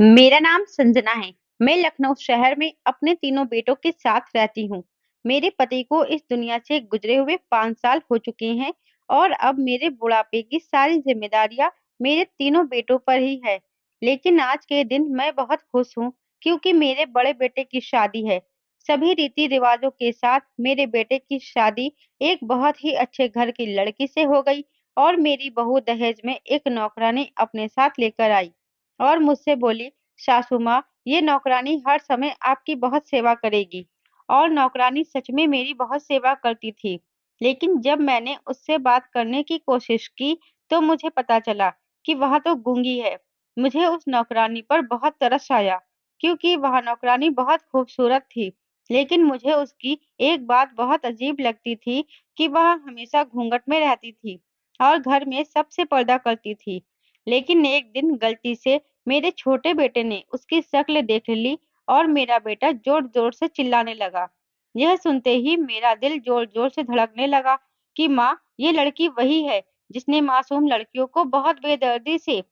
मेरा नाम संजना है। मैं लखनऊ शहर में अपने तीनों बेटों के साथ रहती हूँ। मेरे पति को इस दुनिया से गुजरे हुए 5 साल हो चुके हैं और अब मेरे बुढ़ापे की सारी जिम्मेदारियां मेरे तीनों बेटों पर ही है। लेकिन आज के दिन मैं बहुत खुश हूँ क्योंकि मेरे बड़े बेटे की शादी है। सभी रीति रिवाजों के साथ मेरे बेटे की शादी एक बहुत ही अच्छे घर की लड़की से हो गई और मेरी बहू दहेज में एक नौकरानी अपने साथ लेकर आई और मुझसे बोली, सासू माँ, ये नौकरानी हर समय आपकी बहुत सेवा करेगी। और नौकरानी सच में मेरी बहुत सेवा करती थी। लेकिन जब मैंने उससे बात करने की कोशिश की, तो मुझे पता चला कि वह तो गूंगी है। मुझे उस नौकरानी पर बहुत तरस आया, क्योंकि वह नौकरानी बहुत खूबसूरत थी। लेकिन मुझे उसकी एक बात बहुत अजीब लगती थी कि वह हमेशा घूंघट में रहती थी और घर में सबसे पर्दा करती थी। लेकिन एक दिन गलती से मेरे छोटे बेटे ने उसकी शक्ल देख ली और मेरा बेटा जोर-जोर से चिल्लाने लगा। यह सुनते ही मेरा दिल जोर-जोर से धड़कने लगा कि माँ, ये लड़की वही है जिसने मासूम लड़कियों को बहुत बेदर्दी से।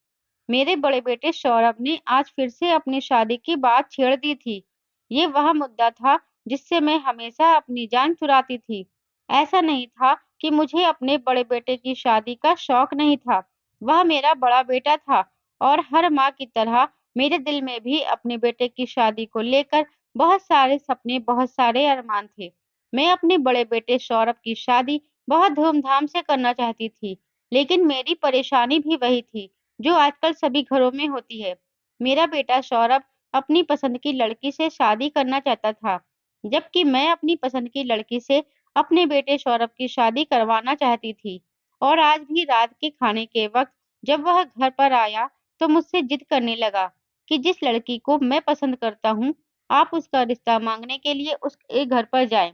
मेरे बड़े बेटे सौरभ ने आज फिर से अपनी शादी की बात छेड़ दी थी। ये वह मुद्दा था जिससे मैं हमेशा अपनी जान चुराती थी। ऐसा नहीं था कि मुझे अपने बड़े बेटे की शादी का शौक नहीं था। वह मेरा बड़ा बेटा था और हर माँ की तरह मेरे दिल में भी अपने बेटे की शादी को लेकर बहुत सारे सपने, बहुत सारे अरमान थे। मैं अपने बड़े बेटे सौरभ की शादी बहुत धूमधाम से करना चाहती थी, लेकिन मेरी परेशानी भी वही थी जो आजकल सभी घरों में होती है। मेरा बेटा सौरभ अपनी पसंद की लड़की से शादी करना चाहता था, जबकि मैं अपनी पसंद की लड़की से अपने बेटे सौरभ की शादी करवाना चाहती थी। और आज भी रात के खाने के वक्त जब वह घर पर आया, तो मुझसे जिद करने लगा कि जिस लड़की को मैं पसंद करता हूँ, आप उसका रिश्ता मांगने के लिए उसके घर पर जाएं।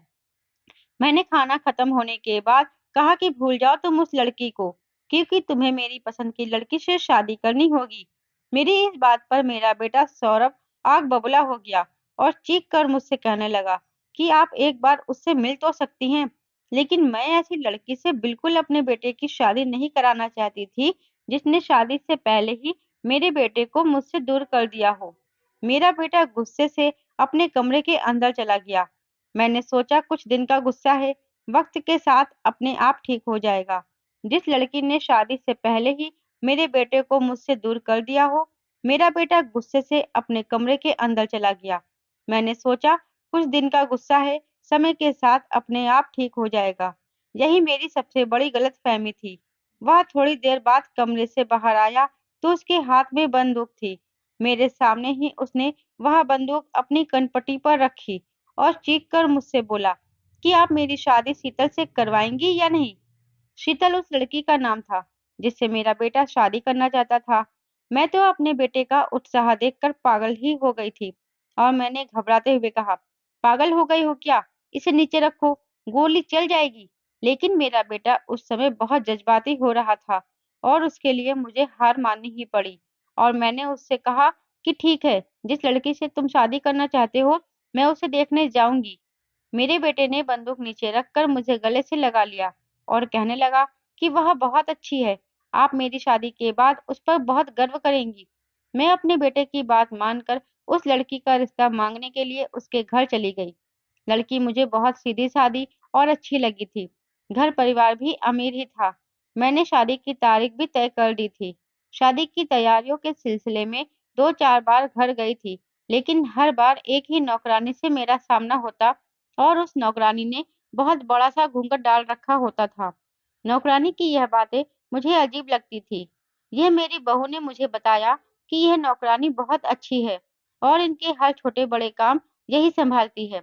मैंने खाना खत्म होने के बाद कहा कि भूल जाओ तुम उस लड़की को, क्योंकि तुम्हें मेरी पसंद की लड़की से शादी करनी होगी। मेरी इस बात पर मेरा बेटा सौरभ आग बबूला हो गया और चीख कर मुझसे कहने लगा कि आप एक बार उससे मिल तो सकती हैं। लेकिन मैं ऐसी लड़की से बिल्कुल अपने बेटे की शादी नहीं कराना चाहती थी, जिसने शादी से पहले ही मेरे बेटे को मुझसे दूर कर दिया हो। मेरा बेटा गुस्से से अपने कमरे के अंदर चला गया। मैंने सोचा कुछ दिन का गुस्सा है, वक्त के साथ अपने आप ठीक हो जाएगा। जिस लड़की ने शादी से पहले ही मेरे बेटे को मुझसे दूर कर दिया हो, मेरा बेटा गुस्से से अपने कमरे के अंदर चला गया। मैंने सोचा कुछ दिन का गुस्सा है, समय के साथ अपने आप ठीक हो जाएगा। यही मेरी सबसे बड़ी गलतफहमी थी। वह थोड़ी देर बाद कमरे से बाहर आया तो उसके हाथ में बंदूक थी। मेरे सामने ही उसने वह बंदूक अपनी कनपट्टी पर रखी और चीख कर मुझसे बोला कि आप मेरी शादी शीतल से करवाएंगी या नहीं। शीतल उस लड़की का नाम था जिससे मेरा बेटा शादी करना चाहता था। मैं तो अपने बेटे का उत्साह देखकर पागल ही हो गई थी और मैंने घबराते हुए कहा, पागल हो गई हो क्या? इसे नीचे रखो, गोली चल जाएगी। लेकिन मेरा बेटा उस समय बहुत जज्बाती हो रहा था और उसके लिए मुझे हार माननी ही पड़ी। और मैंने उससे कहा कि ठीक है, जिस लड़की से तुम शादी करना चाहते हो, मैं उसे देखने जाऊंगी। मेरे बेटे ने बंदूक नीचे रखकर मुझे गले से लगा लिया और कहने लगा कि वह बहुत अच्छी है, आप मेरी शादी के बाद उस पर बहुत गर्व करेंगी। मैं अपने बेटे की बात मानकर उस लड़की का रिश्ता मांगने के लिए उसके घर चली गई। लड़की मुझे बहुत सीधी-सादी और अच्छी लगी थी। घर परिवार भी अमीर ही था। मैंने शादी की तारीख भी तय कर दी थी। शादी की तैयारियों के सिलसिले में 2-4 बार घर गई थी, लेकिन हर बार एक ही नौकरानी से मेरा सामना होता और उस नौकरानी ने बहुत बड़ा-सा घूंघट डाल रखा होता था। नौकरानी की यह बातें मुझे अजीब लगती थी। यह मेरी बहू ने मुझे बताया कि यह नौकरानी बहुत अच्छी है और इनके हर छोटे-बड़े काम यही संभालती है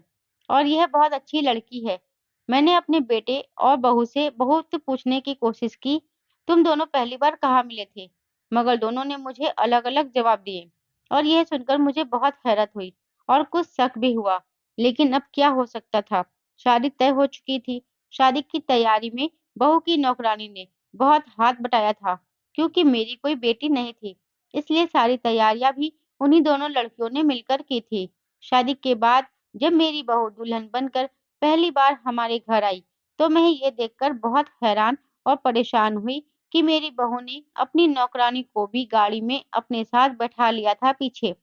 और यह बहुत अच्छी लड़की है। मैंने अपने बेटे और बहू से बहुत पूछने की कोशिश की, तुम दोनों पहली बार कहाँ मिले थे? मगर दोनों ने मुझे अलग-अलग जवाब दिए और यह सुनकर मुझे बहुत हैरत हुई और कुछ शक भी हुआ। लेकिन अब क्या हो सकता था? शादी तय हो चुकी थी। शादी की तैयारी में बहू की नौकरानी ने बहुत हाथ बटाया था, क्योंकि मेरी कोई बेटी नहीं थी। इसलिए सारी तैयारियां भी उन्हीं दोनों लड़कियों ने मिलकर की थी। शादी के बाद जब मेरी बहू दुल्हन बनकर पहली बार हमारे घर आई, तो मैं ये देखकर बहुत हैरान और परेशान हुई कि मेरी बहू ने अपनी नौकरानी को भी गाड़ी में अपने साथ बैठा लिया था पीछे।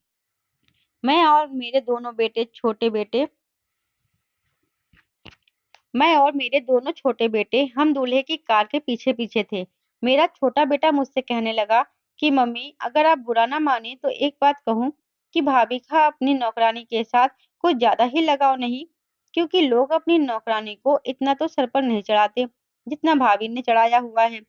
मैं और मेरे दोनों बेटे छोटे बेटे मैं और मेरे दोनों छोटे बेटे हम दूल्हे की कार के पीछे-पीछे थे। मेरा छोटा बेटा मुझसे कहने लगा कि मम्मी, अगर आप बुरा ना माने तो एक बात कहूँ कि भाभी का अपनी नौकरानी के साथ कुछ ज़्यादा ही लगाव नहीं? क्योंकि लोग अपनी नौकरानी को इतना तो सर पर नहीं चढ़ाते, जितना भाभी ने चढ़ाया हुआ है।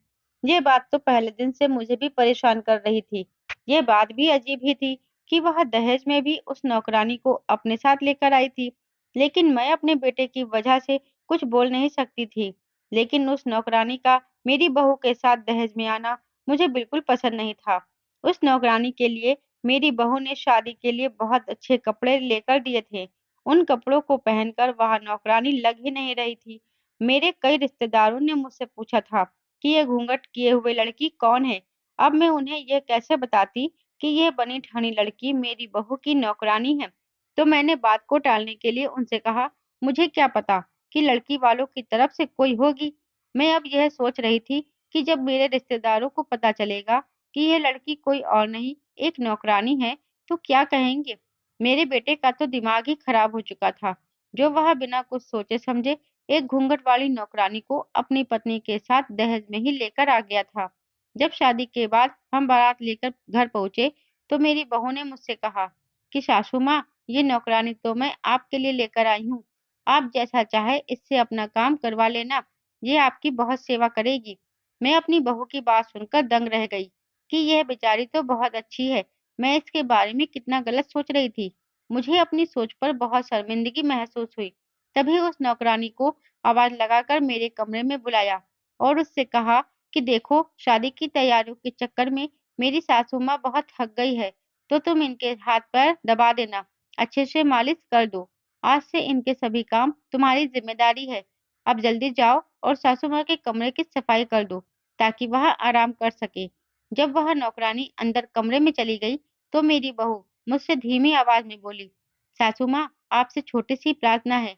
ये बात तो पहले दिन से मुझे भी परेशान कर रही थी। ये बात भी अजीब ही थी कि वह दहेज में भी उस नौकरानी को अपने साथ लेकर आई थी। लेकिन मैं अपने बेटे की वजह से कुछ बोल नहीं सकती थी, लेकिन उस नौकरानी का मेरी बहू के साथ दहेज में आना मुझे बिल्कुल पसंद नहीं था। उस नौकरानी के लिए मेरी बहू ने शादी के लिए बहुत अच्छे कपड़े लेकर दिए थे। उन कपड़ों को पहनकर वह नौकरानी लग ही नहीं रही थी। मेरे कई रिश्तेदारों ने मुझसे पूछा था कि ये घूंघट किए हुए लड़की कौन है? अब मैं उन्हें यह कैसे बताती कि यह बनी-ठनी लड़की मेरी बहू की नौकरानी है? तो मैंने बात को टालने के लिए उनसे कहा, मुझे क्या पता कि लड़की वालों की तरफ से कोई होगी। मैं अब यह सोच रही थी कि जब मेरे रिश्तेदारों को पता चलेगा कि यह लड़की कोई और नहीं, एक नौकरानी है, तो क्या कहेंगे? मेरे बेटे का तो दिमाग ही खराब हो चुका था, जो वह बिना कुछ सोचे समझे एक घूंघट वाली नौकरानी को अपनी पत्नी के साथ दहेज में ही लेकर आ गया था। जब शादी के बाद हम बारात लेकर घर पहुंचे, तो मेरी बहू ने मुझसे कहा कि सासू माँ, ये नौकरानी तो मैं आपके लिए लेकर आई हूँ। आप जैसा चाहे इससे अपना काम करवा लेना, ये आपकी बहुत सेवा करेगी। मैं अपनी बहू की बात सुनकर दंग रह गई कि यह बेचारी तो बहुत अच्छी है। मैं इसके बारे में कितना गलत सोच रही थी। मुझे अपनी सोच पर बहुत शर्मिंदगी महसूस हुई। तभी उस नौकरानी को आवाज लगाकर मेरे कमरे में बुलाया और उससे कहा कि देखो, शादी की तैयारियों के चक्कर में मेरी सासू माँ बहुत थक गई है, तो तुम इनके हाथ पैर दबा देना, अच्छे से मालिश कर दो। आज से इनके सभी काम तुम्हारी जिम्मेदारी है। अब जल्दी जाओ और सासू माँ के कमरे की सफाई कर दो, ताकि वह आराम कर सके। जब वह नौकरानी अंदर कमरे में चली गई, तो मेरी बहू मुझसे धीमी आवाज में बोली, सासू माँ, आपसे छोटी सी प्रार्थना है।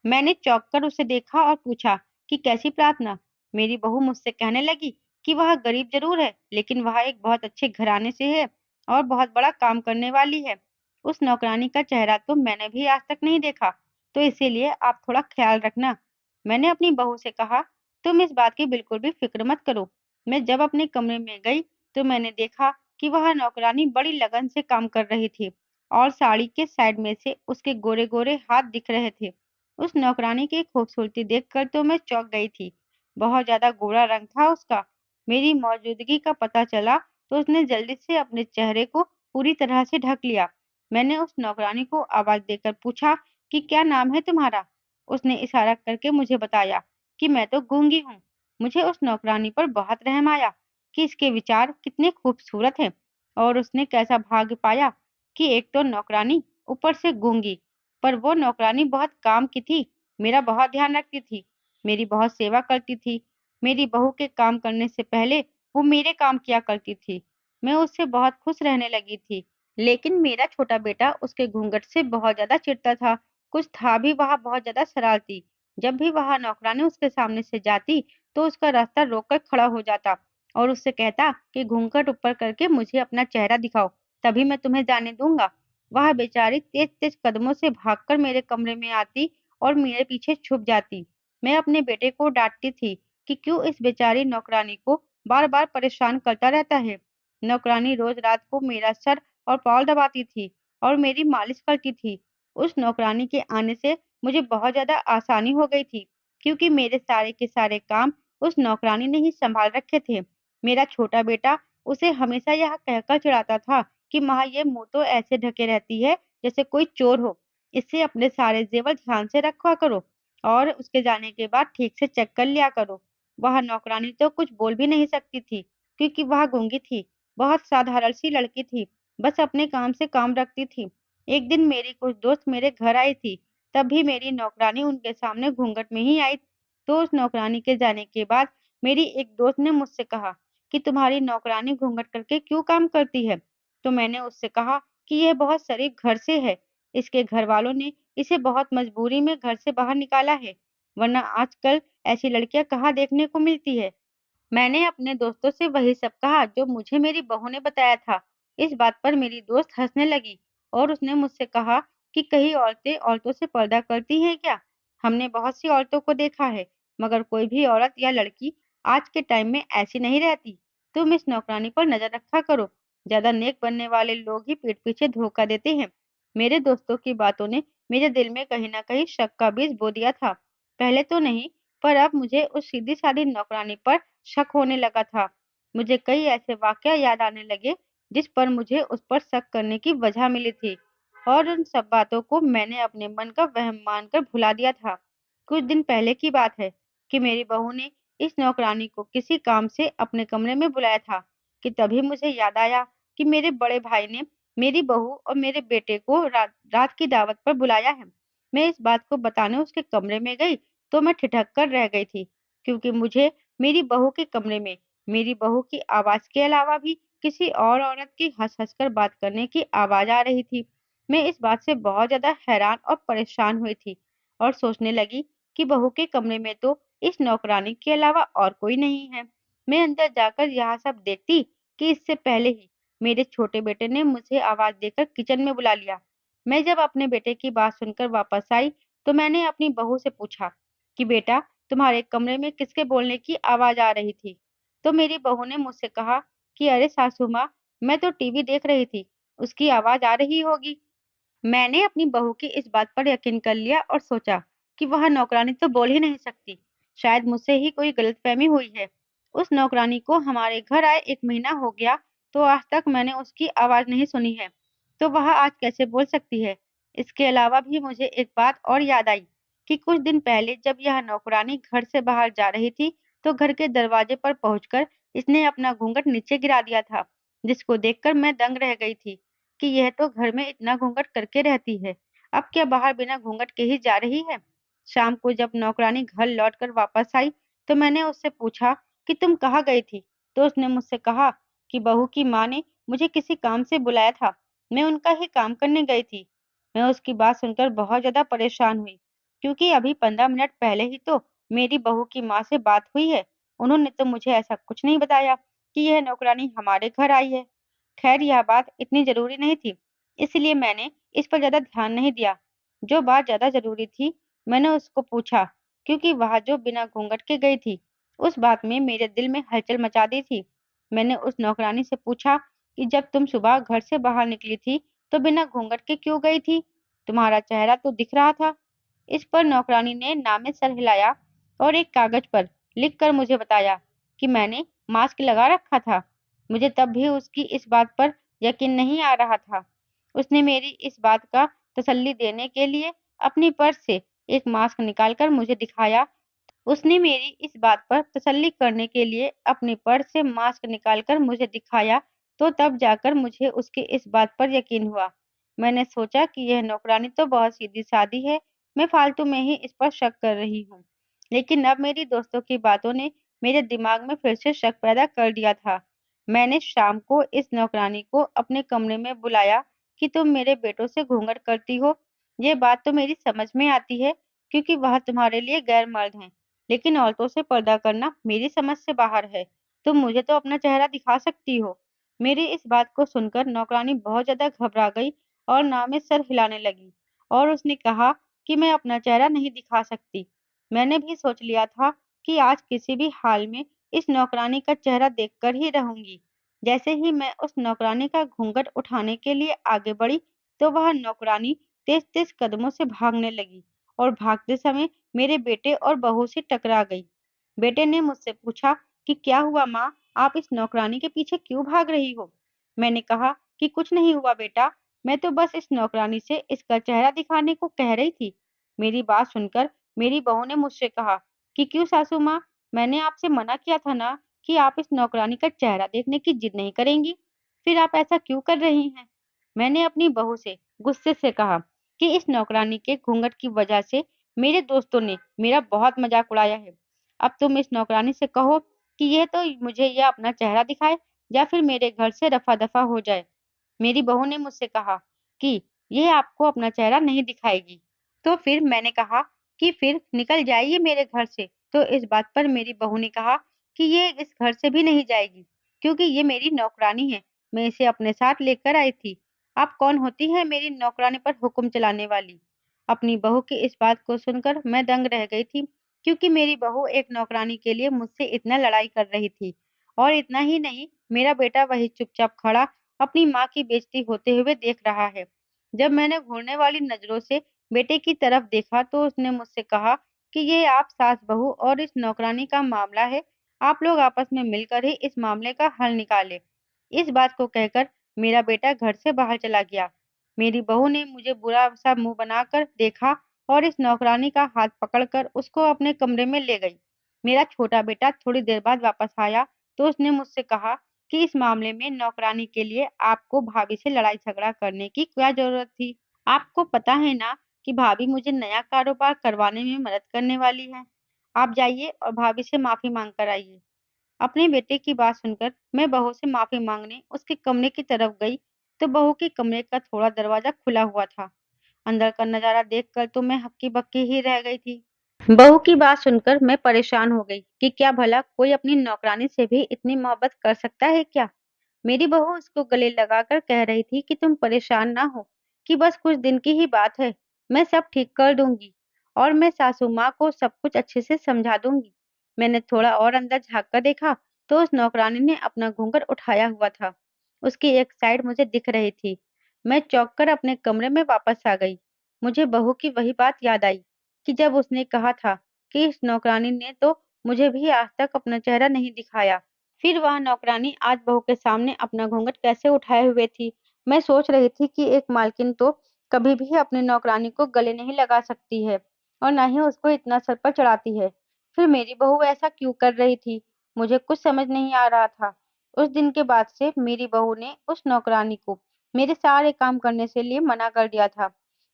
मैंने चौंक कर उसे देखा और पूछा कि कैसी प्रार्थना? मेरी बहू मुझसे कहने लगी कि वह गरीब जरूर है, लेकिन वह एक बहुत अच्छे घराने से है और बहुत बड़ा काम करने वाली है। उस नौकरानी का चेहरा तो मैंने भी आज तक नहीं देखा, तो इसीलिए आप थोड़ा ख्याल रखना। मैंने अपनी बहू से कहा, तुम इस बात की बिल्कुल भी फिक्र मत करो। मैं जब अपने कमरे में गई, तो मैंने देखा कि वह नौकरानी बड़ी लगन से काम कर रही थी और साड़ी के साइड में से उसके गोरे-गोरे हाथ दिख रहे थे। उस नौकरानी की खूबसूरती देखकर तो मैं चौंक गई थी। बहुत ज्यादा गोरा रंग था उसका। मेरी मौजूदगी का पता चला तो उसने जल्दी से अपने चेहरे को पूरी तरह से ढक लिया। मैंने उस नौकरानी को आवाज देकर पूछा कि क्या नाम है तुम्हारा? उसने इशारा करके मुझे बताया कि मैं तो गूंगी हूँ। मुझे उस नौकरानी पर बहुत रहम आया कि इसके विचार कितने खूबसूरत हैं और उसने कैसा भाग्य पाया कि एक तो नौकरानी, ऊपर से गूंगी। पर वो नौकरानी बहुत काम की थी, मेरा बहुत ध्यान रखती थी, मेरी बहुत सेवा करती थी। मेरी बहू के काम करने से पहले वो मेरे काम किया करती थी। मैं उससे बहुत खुश रहने लगी थी। लेकिन मेरा छोटा बेटा उसके घूंघट से बहुत ज्यादा चिढ़ता था। कुछ था भी वह बहुत ज्यादा शरारती। जब भी वह नौकरानी उसके सामने से जाती, तो उसका रास्ता रोककर खड़ा हो जाता और उससे कहता कि घूंघट ऊपर करके मुझे अपना चेहरा दिखाओ, तभी मैं तुम्हें जाने दूंगा। वह बेचारी तेज-तेज कदमों से भागकर मेरे कमरे में आती और मेरे पीछे छुप जाती। मैं अपने बेटे को डांटती थी कि क्यों इस बेचारी नौकरानी को बार-बार परेशान करता रहता है। नौकरानी रोज रात को मेरा सर और पाँव दबाती थी और मेरी मालिश करती थी। उस नौकरानी के आने से मुझे बहुत ज़्यादा आसानी हो गई थी, क्योंकि मेरे सारे के सारे काम उस नौकरानी ने ही सँभाल रखे थे। मेरा छोटा बेटा उसे हमेशा यह कहकर चिढ़ाता था कि माँ, ये मुँह तो ऐसे ढके रहती है जैसे कोई चोर हो। इससे अपने सारे ज़ेवर ध्यान से रखा करो और उसके जाने के बाद ठीक से चेक कर लिया करो। वह नौकरानी तो कुछ बोल भी नहीं सकती थी, क्योंकि वह गूंगी थी। बहुत साधारण सी लड़की थी, बस अपने काम से काम रखती थी। एक दिन मेरी कुछ दोस्त मेरे घर आई थी, तब भी मेरी नौकरानी उनके सामने घूंघट में ही आई। तो उस नौकरानी के जाने के बाद मेरी एक दोस्त ने मुझसे कहा कि तुम्हारी नौकरानी घूंघट करके क्यों काम करती है? तो मैंने उससे कहा कि यह बहुत शरीफ घर से है। इसके घर वालों ने इसे बहुत मजबूरी में घर से बाहर निकाला है, वरना आजकल ऐसी लड़कियां कहाँ देखने को मिलती है। मैंने अपने दोस्तों से वही सब कहा जो मुझे मेरी बहू ने बताया था। इस बात पर मेरी दोस्त हंसने लगी और उसने मुझसे कहा कि कहीं औरतें औरतों से पर्दा करती हैं क्या? हमने बहुत सी औरतों को देखा है, मगर कोई भी औरत या लड़की आज के टाइम में ऐसी नहीं रहती। तुम इस नौकरानी पर नजर रखा करो। ज्यादा नेक बनने वाले लोग ही पीठ पीछे धोखा देते हैं। मेरे दोस्तों की बातों ने मेरे दिल में कहीं न कहीं शक का बीज बो दिया था। पहले तो नहीं, पर अब मुझे उस सीधी-सादी नौकरानी पर शक होने लगा था। मुझे कई ऐसे वाक़या याद आने लगे, जिस पर मुझे उस पर शक करने की वजह मिली थी और उन सब बातों को मैंने अपने मन का वहम मानकर भुला दिया था। कुछ दिन पहले की बात है कि मेरी बहू ने इस नौकरानी को किसी काम से अपने कमरे में बुलाया था कि तभी मुझे याद आया कि मेरे बड़े भाई ने मेरी बहू और मेरे बेटे को रात रात की दावत पर बुलाया है। मैं इस बात को बताने उसके कमरे में गई तो मैं ठिठक कर रह गई थी, क्योंकि मुझे मेरी बहू के कमरे में मेरी बहू की आवाज़ के अलावा भी किसी और औरत की हँस-हँस कर बात करने की आवाज़ आ रही थी। मैं इस बात से बहुत ज़्यादा हैरान और परेशान हुई थी और सोचने लगी कि बहू के कमरे में तो इस नौकरानी के अलावा और कोई नहीं है। मैं अंदर जाकर यह सब देखती कि इससे पहले ही मेरे छोटे बेटे ने मुझे आवाज़ देकर किचन में बुला लिया। मैं जब अपने बेटे की बात सुनकर वापस आई, तो मैंने अपनी बहू से पूछा कि बेटा, तुम्हारे कमरे में किसके बोलने की आवाज़ आ रही थी? तो मेरी बहू ने मुझसे कहा कि अरे सासू माँ, मैं तो टीवी देख रही थी, उसकी आवाज़ आ रही होगी। मैंने अपनी बहू की इस बात पर यकीन कर लिया और सोचा कि वह नौकरानी तो बोल ही नहीं सकती। शायद मुझसे ही कोई गलतफहमी हुई है। उस नौकरानी को हमारे घर आए 1 महीना हो गया, तो आज तक मैंने उसकी आवाज़ नहीं सुनी है। तो वह आज कैसे बोल सकती है? इसके अलावा भी मुझे एक बात और याद आई कि कुछ दिन पहले जब यह नौकरानी घर से बाहर जा रही थी, तो घर के दरवाजे पर पहुंचकर इसने अपना घूंघट नीचे गिरा दिया था, जिसको देखकर मैं दंग रह गई थी कि यह तो घर में इतना घूंघट करके रहती है, अब क्या बाहर बिना घूंघट के ही जा रही है? शाम को जब नौकरानी घर लौटकर वापस आई, तो मैंने उससे पूछा कि तुम कहाँ गई थी? तो उसने मुझसे कहा कि बहू की माँ ने मुझे किसी काम से बुलाया था, मैं उनका ही काम करने गई थी। मैं उसकी बात सुनकर बहुत ज़्यादा परेशान हुई, क्योंकि अभी 15 मिनट पहले ही तो मेरी बहू की माँ से बात हुई है। उन्होंने तो मुझे ऐसा कुछ नहीं बताया कि यह नौकरानी हमारे घर आई है। खैर यह बात इतनी ज़रूरी नहीं थी, इसलिए मैंने इस पर ज़्यादा ध्यान नहीं दिया। जो बात ज़्यादा ज़रूरी थी, मैंने उसको पूछा, क्योंकि वह जो बिना घूंघट के गई थी, उस बात में मेरे दिल में हलचल मचा दी थी। मैंने उस नौकरानी से पूछा कि जब तुम सुबह घर से बाहर निकली थी, तो बिना घूंघट के क्यों गई थी? तुम्हारा चेहरा तो दिख रहा था। इस पर नौकरानी ने ना में सर हिलाया और एक कागज़ पर लिखकर मुझे बताया कि मैंने मास्क लगा रखा था। मुझे तब भी उसकी इस बात पर यकीन नहीं आ रहा था। उसने मेरी इस बात का तसल्ली देने के लिए अपनी पर्स से एक मास्क निकालकर मुझे दिखाया। उसने मेरी इस बात पर तसल्ली करने के लिए अपने पर्स से मास्क निकालकर मुझे दिखाया, तो तब जाकर मुझे उसकी इस बात पर यकीन हुआ। मैंने सोचा कि यह नौकरानी तो बहुत सीधी-सादी है, मैं फालतू में ही इस पर शक कर रही हूँ। लेकिन अब मेरी दोस्तों की बातों ने मेरे दिमाग में फिर से शक पैदा कर दिया था। मैंने शाम को इस नौकरानी को अपने कमरे में बुलाया कि तुम मेरे बेटों से घूंघट करती हो। ये बात तो मेरी समझ में आती है, क्योंकि वह तुम्हारे लिए गैर मर्द हैं। लेकिन औरतों से पर्दा करना मेरी समझ से बाहर है। तुम मुझे तो अपना चेहरा दिखा सकती हो। मेरी इस बात को सुनकर नौकरानी बहुत ज्यादा घबरा गई और नाव में सर हिलाने लगी और उसने कहा कि मैं अपना चेहरा नहीं दिखा सकती। मैंने भी सोच लिया था कि आज किसी भी हाल में इस नौकरानी का चेहरा देखकर ही रहूंगी। जैसे ही मैं उस नौकरानी का घूंघट उठाने के लिए आगे बढ़ी, तो वह नौकरानी तेज-तेज कदमों से भागने लगी और भागते समय मेरे बेटे और बहू से टकरा गई। बेटे ने मुझसे पूछा कि क्या हुआ माँ, आप इस नौकरानी के पीछे क्यों भाग रही हो? मैंने कहा कि कुछ नहीं हुआ बेटा, मैं तो बस इस नौकरानी से इसका चेहरा दिखाने को कह रही थी। मेरी बात सुनकर मेरी बहू ने मुझसे कहा कि क्यों सासू माँ, मैंने आपसे मना किया था ना कि आप इस नौकरानी का चेहरा देखने की जिद नहीं करेंगी, फिर आप ऐसा क्यों कर रही हैं? मैंने अपनी बहू से गुस्से से कहा कि इस नौकरानी के घूंघट की वजह से मेरे दोस्तों ने मेरा बहुत मजाक उड़ाया है। अब तुम इस नौकरानी से कहो कि यह तो मुझे यह अपना चेहरा दिखाए या फिर मेरे घर से रफा-दफा हो जाए। मेरी बहू ने मुझसे कहा कि ये आपको अपना चेहरा नहीं दिखाएगी। तो फिर मैंने कहा कि फिर निकल जाइए मेरे घर से। तो इस बात पर मेरी बहू ने कहा कि ये इस घर से भी नहीं जाएगी, क्योंकि ये मेरी नौकरानी है। मैं इसे अपने साथ लेकर आई थी। आप कौन होती हैं मेरी नौकरानी पर हुक्म चलाने वाली? अपनी बहू की इस बात को सुनकर मैं दंग रह गई थी, क्योंकि मेरी बहू एक नौकरानी के लिए मुझसे इतना लड़ाई कर रही थी। और इतना ही नहीं, मेरा बेटा वही चुपचाप खड़ा अपनी माँ की बेइज्जती होते हुए देख रहा है। जब मैंने घूरने वाली नजरों से बेटे की तरफ देखा तो उसने मुझसे कहा कि ये आप सास बहू और इस नौकरानी का मामला है। आप लोग आपस में मिलकर ही इस मामले का हल निकालें। इस बात को कहकर मेरा बेटा घर से बाहर चला गया। मेरी बहू ने मुझे बुरा सा मुंह बनाकर देखा और इस नौकरानी का हाथ पकड़कर उसको अपने कमरे में ले गई। मेरा छोटा बेटा थोड़ी देर बाद वापस आया तो उसने मुझसे कहा कि इस मामले में नौकरानी के लिए आपको भाभी से लड़ाई झगड़ा करने की क्या जरूरत थी? आपको पता है ना कि भाभी मुझे नया कारोबार करवाने में मदद करने वाली है। आप जाइए और भाभी से माफी मांग कर आइए। अपने बेटे की बात सुनकर मैं बहू से माफी मांगने उसके कमरे की तरफ गई तो बहू के कमरे का थोड़ा दरवाजा खुला हुआ था। अंदर का नजारा देखकर तो मैं हक्की बक्की ही रह गई थी। बहू की बात सुनकर मैं परेशान हो गई कि क्या भला कोई अपनी नौकरानी से भी इतनी मोहब्बत कर सकता है क्या? मेरी बहू उसको गले लगाकर कह रही थी कि तुम परेशान ना हो, कि बस कुछ दिन की ही बात है, मैं सब ठीक कर दूंगी और मैं सासू माँ को सब कुछ अच्छे से समझा दूंगी। मैंने थोड़ा और अंदर झाँक कर देखा तो उस नौकरानी ने अपना घूंघट उठाया हुआ था। उसकी एक साइड मुझे दिख रही थी। मैं चौंक कर अपने कमरे में वापस आ गई। मुझे बहू की वही बात याद आई कि जब उसने कहा था कि इस नौकरानी ने तो मुझे भी आज तक अपना चेहरा नहीं दिखाया। फिर वह नौकरानी आज बहू के सामने अपना घूंघट कैसे उठाए हुए थी। मैं सोच रही थी कि एक मालकिन तो कभी भी अपनी नौकरानी को गले नहीं लगा सकती है और न ही उसको इतना सर पर चढ़ाती है। फिर मेरी बहू ऐसा क्यों कर रही थी? मुझे कुछ समझ नहीं आ रहा था। उस दिन के बाद से मेरी बहू ने उस नौकरानी को मेरे सारे काम करने से लिए मना कर दिया था।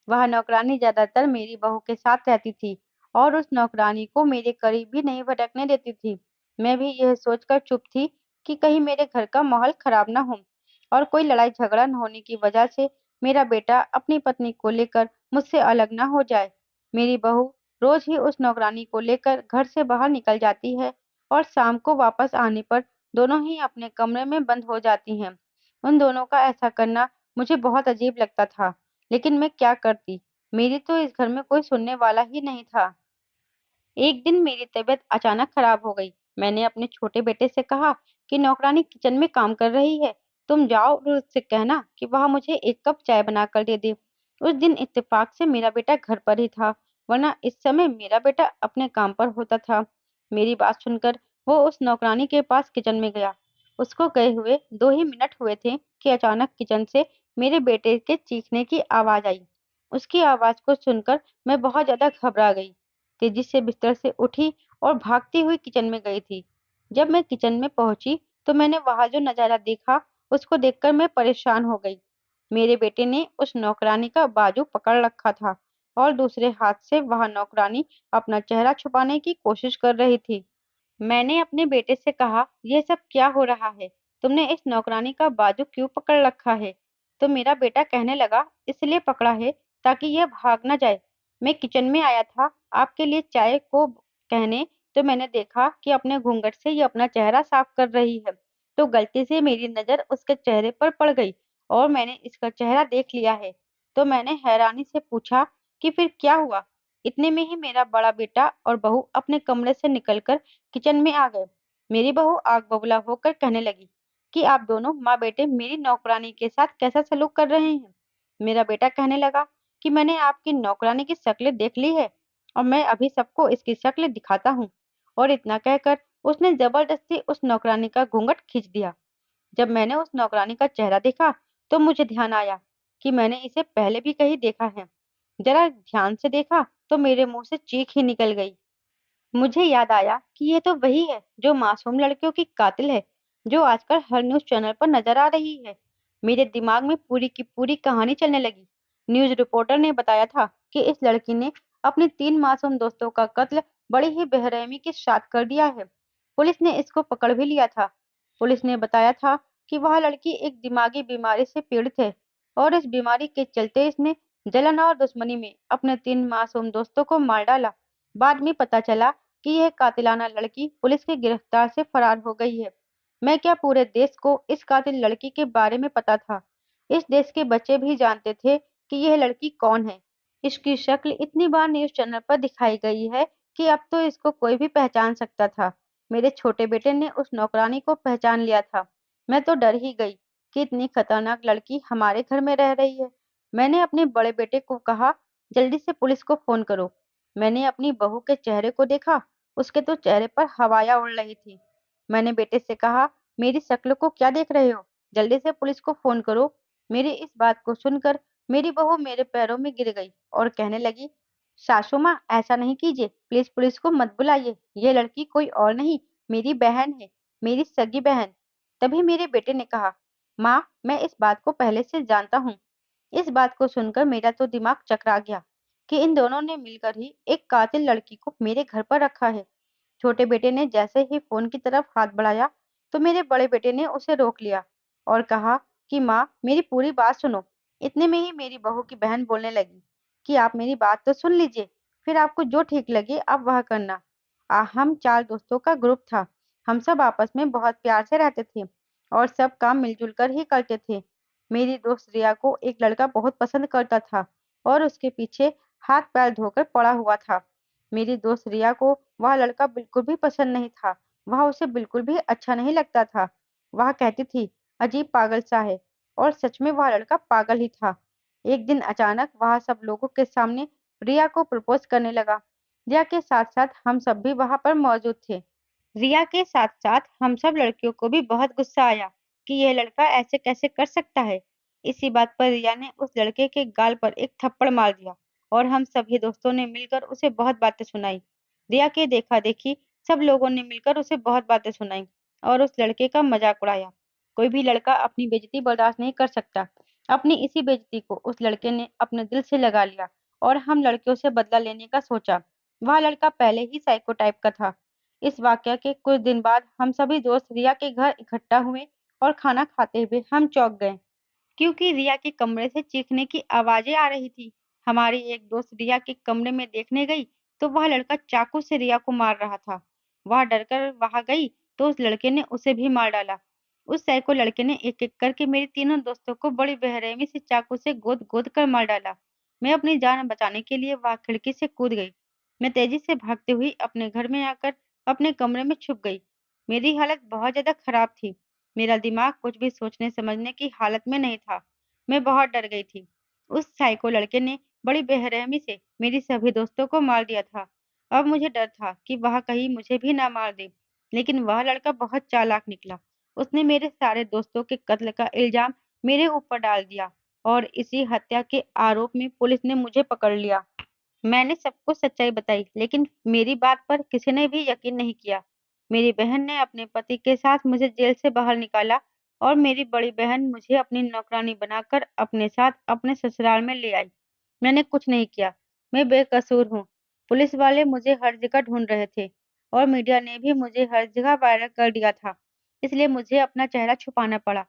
वह नौकरानी ज्यादातर मेरी बहू के साथ रहती थी और उस नौकरानी को मेरे करीब भी नहीं भटकने देती थी। मैं भी यह सोचकर चुप थी कि कहीं मेरे घर का माहौल खराब ना हो और कोई लड़ाई झगड़ा न होने की वजह से मेरा बेटा अपनी पत्नी को लेकर मुझसे अलग ना हो जाए। मेरी बहू रोज ही उस नौकरानी को लेकर घर से बाहर निकल जाती है और शाम को वापस आने पर दोनों ही अपने कमरे में बंद हो जाती हैं। उन दोनों का ऐसा करना मुझे बहुत अजीब लगता था, लेकिन मैं क्या करती? मेरी तो इस घर में कोई सुनने वाला ही नहीं था। एक दिन मेरी तबीयत अचानक खराब हो गई। मैंने अपने छोटे बेटे से कहा कि नौकरानी किचन में काम कर रही है, तुम जाओ और उससे कहना कि वह मुझे एक कप चाय बनाकर दे दे। उस दिन इत्तेफाक से मेरा बेटा घर पर ही था, वरना इस समय मेरा बेटा अपने काम पर होता था। मेरी बात सुनकर वो उस नौकरानी के पास किचन में गया। उसको गए हुए 2 ही मिनट हुए थे कि अचानक किचन से मेरे बेटे के चीखने की आवाज आई। उसकी आवाज को सुनकर मैं बहुत ज्यादा घबरा गई। तेजी से बिस्तर से उठी और भागती हुई किचन में गई थी। जब मैं किचन में पहुंची तो मैंने वहां जो नजारा देखा उसको देखकर मैं परेशान हो गई। मेरे बेटे ने उस नौकरानी का बाजू पकड़ रखा था और दूसरे हाथ से वह नौकरानी अपना चेहरा छुपाने की कोशिश कर रही थी। मैंने अपने बेटे से कहा, "ये सब क्या हो रहा है? तुमने इस नौकरानी का बाजू क्यों पकड़ रखा है?" तो मेरा बेटा कहने लगा, "इसलिए पकड़ा है ताकि यह भाग ना जाए। मैं किचन में आया था आपके लिए चाय को कहने, तो मैंने देखा कि अपने घूंघट से ये अपना चेहरा साफ कर रही है। तो गलती से मेरी नजर उसके चेहरे पर पड़ गई और मैंने इसका चेहरा देख लिया है।" तो मैंने हैरानी से पूछा कि फिर क्या हुआ? इतने में ही मेरा बड़ा बेटा और बहू अपने कमरे से निकलकर किचन में आ गए। मेरी बहू आग बबूला होकर कहने लगी कि आप दोनों माँ बेटे मेरी नौकरानी के साथ कैसा सलूक कर रहे हैं। मेरा बेटा कहने लगा कि मैंने आपकी नौकरानी की शक्लें देख ली है और मैं अभी सबको इसकी शक्ल दिखाता हूँ। और इतना कहकर उसने जबरदस्ती उस नौकरानी का घूंघट खींच दिया। जब मैंने उस नौकरानी का चेहरा देखा तो मुझे ध्यान आया कि मैंने इसे पहले भी कहीं देखा है। जरा ध्यान से देखा तो मेरे मुंह से चीख ही निकल गई। मुझे याद आया कि ये तो वही है जो मासूम लड़कियों की कातिल है, जो आजकल हर न्यूज़ चैनल पर नजर आ रही है। मेरे दिमाग में पूरी की पूरी कहानी चलने लगी। न्यूज़ रिपोर्टर ने बताया था कि इस लड़की ने अपनी 3 मासूम दोस्तों का कत्ल बड़ी ही बेरहमी के साथ कर दिया है। पुलिस ने इसको पकड़ भी लिया था। पुलिस ने बताया था कि वह लड़की एक दिमागी बीमारी से पीड़ित है और इस बीमारी के चलते इसने जलन और दुश्मनी में अपने 3 मासूम दोस्तों को मार डाला। बाद में पता चला कि यह कातिलाना लड़की पुलिस की गिरफ्तार से फरार हो गई है। मैं क्या पूरे देश को इस कातिल लड़की के बारे में पता था। इस देश के बच्चे भी जानते थे कि यह लड़की कौन है। इसकी शक्ल इतनी बार न्यूज़ चैनल पर दिखाई गई है कि अब तो इसको कोई भी पहचान सकता था। मेरे छोटे बेटे ने उस नौकरानी को पहचान लिया था। मैं तो डर ही गई कि इतनी खतरनाक लड़की हमारे घर में रह रही है। मैंने अपने बड़े बेटे को कहा, जल्दी से पुलिस को फोन करो। मैंने अपनी बहू के चेहरे को देखा, उसके तो चेहरे पर हवाएं उड़ रही थी। मैंने बेटे से कहा, मेरी शक्ल को क्या देख रहे हो? जल्दी से पुलिस को फोन करो। मेरी इस बात को सुनकर मेरी बहू मेरे पैरों में गिर गई और कहने लगी, सासू माँ ऐसा नहीं कीजिए, प्लीज पुलिस को मत बुलाइए। ये लड़की कोई और नहीं, मेरी बहन है, मेरी सगी बहन। तभी मेरे बेटे ने कहा, माँ मैं इस बात को पहले से जानता हूँ। इस बात को सुनकर मेरा तो दिमाग चकरा गया कि इन दोनों ने मिलकर ही एक कातिल लड़की को मेरे घर पर रखा है। छोटे बेटे ने जैसे ही फोन की तरफ हाथ बढ़ाया, तो मेरे बड़े बेटे ने उसे रोक लिया और कहा कि माँ मेरी पूरी बात सुनो। इतने में ही मेरी बहू की बहन बोलने लगी कि आप मेरी बात तो सुन लीजिए, फिर आपको जो ठीक लगे आप वह करना। हम 4 दोस्तों का ग्रुप था। हम सब आपस में बहुत प्यार से रहते थे और सब काम मिलजुल कर ही करते थे। मेरी दोस्त रिया को एक लड़का बहुत पसंद करता था और उसके पीछे हाथ पैर धोकर पड़ा हुआ था। मेरी दोस्त रिया को वह लड़का बिल्कुल भी पसंद नहीं था। वह उसे बिल्कुल भी अच्छा नहीं लगता था। वह कहती थी, अजीब पागल सा है। और सच में वह लड़का पागल ही था। एक दिन अचानक वह सब लोगों के सामने रिया को प्रपोज करने लगा। रिया के साथ-साथ हम सब भी वहां पर मौजूद थे। रिया के साथ-साथ हम सब लड़कियों को भी बहुत गुस्सा आया कि यह लड़का ऐसे कैसे कर सकता है। इसी बात पर रिया ने उस लड़के के गाल पर एक थप्पड़ मार दिया और हम सभी दोस्तों ने मिलकर उसे बहुत बातें सुनाई। रिया के देखा-देखी सब लोगों ने मिलकर उसे बहुत बातें सुनाई और उस लड़के का मजाक उड़ाया। कोई भी लड़का अपनी बेइज्जती बर्दाश्त नहीं कर सकता। अपनी इसी बेइज्जती को उस लड़के ने अपने दिल से लगा लिया और हम लड़कियों से बदला लेने का सोचा। वह लड़का पहले ही साइको टाइप का था। इस वाकया के कुछ दिन बाद हम सभी दोस्त रिया के घर इकट्ठा हुए और खाना खाते हुए हम चौंक गए क्योंकि रिया के कमरे से चीखने की आवाजें आ रही थी। हमारी एक दोस्त रिया के कमरे में देखने गई तो वह लड़का चाकू से रिया को मार रहा था। वह डरकर वहां गई तो उस लड़के ने उसे भी मार डाला। उस साइको लड़के ने एक एक करके मेरे तीनों दोस्तों को बड़ी बेरहमी से चाकू से गोद गोद कर मार डाला। मैं अपनी जान बचाने के लिए वह खिड़की से कूद गई। मैं तेजी से भागते हुई अपने घर में आकर अपने कमरे में छुप गई। मेरी हालत बहुत ज्यादा खराब थी। मेरा दिमाग कुछ भी सोचने समझने की हालत में नहीं था। मैं बहुत डर गई थी। उस साइको लड़के ने बड़ी बेरहमी से मेरी सभी दोस्तों को मार दिया था। अब मुझे डर था कि वह कहीं मुझे भी ना मार दे। लेकिन वह लड़का बहुत चालाक निकला। उसने मेरे सारे दोस्तों के कत्ल का इल्जाम मेरे ऊपर डाल दिया और इसी हत्या के आरोप में पुलिस ने मुझे पकड़ लिया। मैंने सबको सच्चाई बताई, लेकिन मेरी बात पर किसी ने भी यकीन नहीं किया। मेरी बहन ने अपने पति के साथ मुझे जेल से बाहर निकाला और मेरी बड़ी बहन मुझे अपनी नौकरानी बनाकर अपने साथ अपने ससुराल में ले आई। मैंने कुछ नहीं किया। मैं बेकसूर हूँ। पुलिस वाले मुझे हर जगह ढूंढ रहे थे और मीडिया ने भी मुझे हर जगह वायरल कर दिया था। इसलिए मुझे अपना चेहरा छुपाना पड़ा।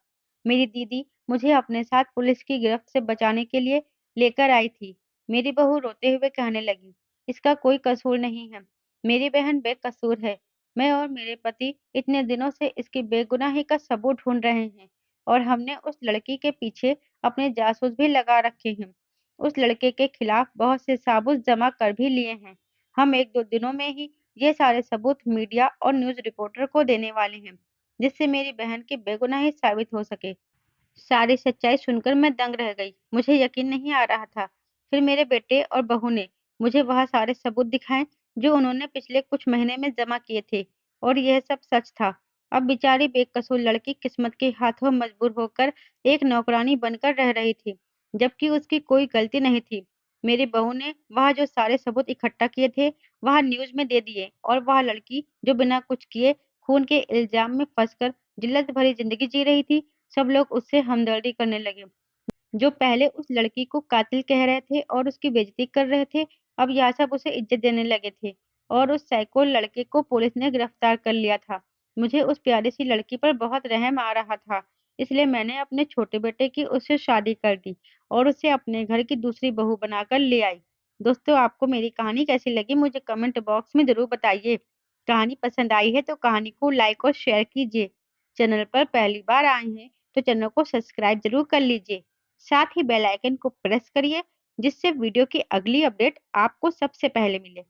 मेरी दीदी मुझे अपने साथ पुलिस की गिरफ्त से बचाने के लिए लेकर आई थी। मेरी बहू रोते हुए कहने लगी, इसका कोई कसूर नहीं है। मेरी बहन बेकसूर है। मैं और मेरे पति इतने दिनों से इसकी बेगुनाही का सबूत ढूंढ रहे हैं और हमने उस लड़की के पीछे अपने जासूस भी लगा रखे हैं। उस लड़के के खिलाफ बहुत से सबूत जमा कर भी लिए हैं। हम 1-2 दिनों में ही ये सारे सबूत मीडिया और न्यूज़ रिपोर्टर को देने वाले हैं, जिससे मेरी बहन की बेगुनाही साबित हो सके। सारी सच्चाई सुनकर मैं दंग रह गई। मुझे यकीन नहीं आ रहा था। फिर मेरे बेटे और बहू ने मुझे वह सारे सबूत दिखाए जो उन्होंने पिछले कुछ महीने में जमा किए थे और यह सब सच था। अब बेचारी बेकसूर लड़की किस्मत के हाथों मजबूर होकर एक नौकरानी बनकर रह रही थी, जबकि उसकी कोई गलती नहीं थी। मेरी बहू ने वह जो सारे सबूत इकट्ठा किए थे, वह न्यूज़ में दे दिए और वह लड़की जो बिना कुछ किए खून के इल्जाम में फंसकर जिल्लत भरी जिंदगी जी रही थी, सब लोग उससे हमदर्दी करने लगे। जो पहले उस लड़की को कातिल कह रहे थे और उसकी बेइज्जती कर रहे थे, अब यह सब उसे इज्जत देने लगे थे और उस साइको लड़के को पुलिस ने गिरफ्तार कर लिया था। मुझे उस प्यारी सी लड़की पर बहुत रहम आ रहा था, इसलिए मैंने अपने छोटे बेटे की उससे शादी कर दी और उसे अपने घर की दूसरी बहू बनाकर ले आई। दोस्तों, आपको मेरी कहानी कैसी लगी मुझे कमेंट बॉक्स में ज़रूर बताइए। कहानी पसंद आई है तो कहानी को लाइक और शेयर कीजिए। चैनल पर पहली बार आए हैं तो चैनल को सब्सक्राइब ज़रूर कर लीजिए। साथ ही बेल आइकन को प्रेस करिए जिससे वीडियो की अगली अपडेट आपको सबसे पहले मिले।